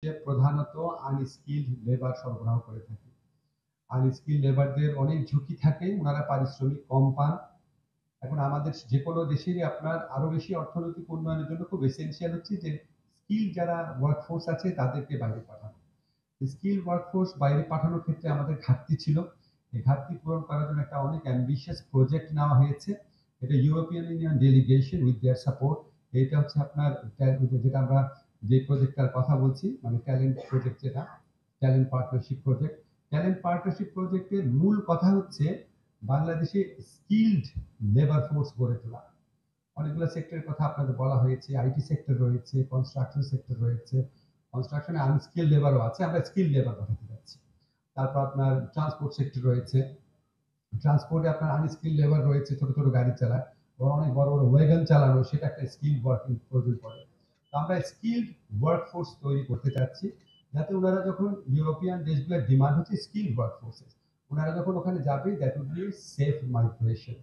যে প্রধানত unskilled labour সরবরাহ করে থাকে। আনস্কিলড লেবারদের অনেক ঝুঁকি থাকে, ওনারা পারিশ্রমিক কম পান। এখন আমাদের যে কোনো দেশেরই আপনার আরো বেশি অর্থনৈতিক উন্নয়নের জন্য খুব এসেনশিয়াল হচ্ছে যে স্কিল যারা ওয়ার্কফোর্স আছে তাদেরকে বাইরে পাঠানো। স্কিল ওয়ার্কফোর্স বাইরে পাঠানোর ক্ষেত্রে আমাদের ঘাটতি ছিল। এই ঘাটতি পূরণ করার জন্য একটা অনেক অ্যাম্বিশিয়াস প্রজেক্ট নেওয়া হয়েছে। এটা European union delegation with their support. এটা হচ্ছে আপনার যেটা আমরা যে প্রজেক্টটার কথা বলছি, মানে ট্যালেন্ট প্রজেক্ট, যেটা talent partnership project. Talent partnership প্রজেক্টের মূল কথা হচ্ছে বাংলাদেশে স্কিলড লেবার ফোর্স গড়ে তোলা। অনেকগুলো সেক্টরের কথা আপনাদের বলা হয়েছে, আইটি সেক্টর রয়েছে, কনস্ট্রাকশন সেক্টর রয়েছে। কনস্ট্রাকশনে আনস্কিল লেবারও আছে, আমরা স্কিল লেবার পাঠাতে যাচ্ছি। তারপর আপনার ট্রান্সপোর্ট সেক্টর রয়েছে, ট্রান্সপোর্টে আপনার আনস্কিল লেবার রয়েছে, ছোট ছোট গাড়ি চালায়, অনেক বড় বড় ওয়েগন চালানো, সেটা একটা স্কিল ওয়ার্কিং প্রয়োজন পড়ে। তো আমরা স্কিল ওয়ার্কফোর্স তৈরি করতে চাচ্ছি, যাতে ওনারা যখন ইউরোপিয়ান দেশগুলোর ডিমান্ড হচ্ছে স্কিল ওয়ার্কফোর্সেস, ওনারা যখন ওখানে যাবে that will be safe migration,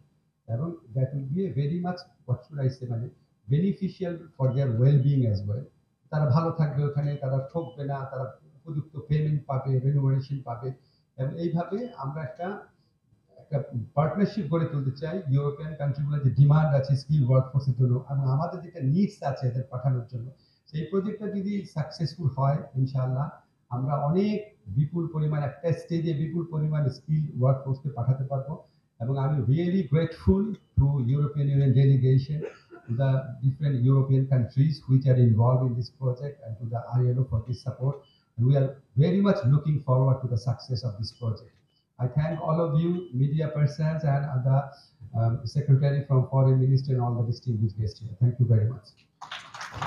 এবং that will be very much what should I say, মানে beneficial for their well being as well. তারা ভালো থাকবে ওখানে, তারা ঠকবে না, তারা উপযুক্ত পেমেন্ট পাবে, রেনুমারেশন পাবে। এবং এইভাবে আমরা একটা একটা পার্টনারশিপ গড়ে তুলতে চাই ইউরোপিয়ান কান্ট্রিগুলোর যে ডিমান্ড আছে স্কিল ওয়ার্কফোর্সের জন্য, এবং আমাদের যেটা নিডস আছে এদের পাঠানোর জন্য। সেই প্রজেক্টটা যদি সাকসেসফুল হয় ইনশাআল্লাহ, আমরা অনেক বিপুল পরিমাণ, একটা স্টেজে বিপুল পরিমাণ স্কিল ওয়ার্কফোর্সকে পাঠাতে পারবো। এবং আমি really grateful to European union delegation, to the different European countries which are involved in this project, and to the ILO for this support. And we are very much looking forward to the success of this project. I thank all of you, media persons, and the Secretary from Foreign Ministry and all the distinguished guests here. Thank you very much.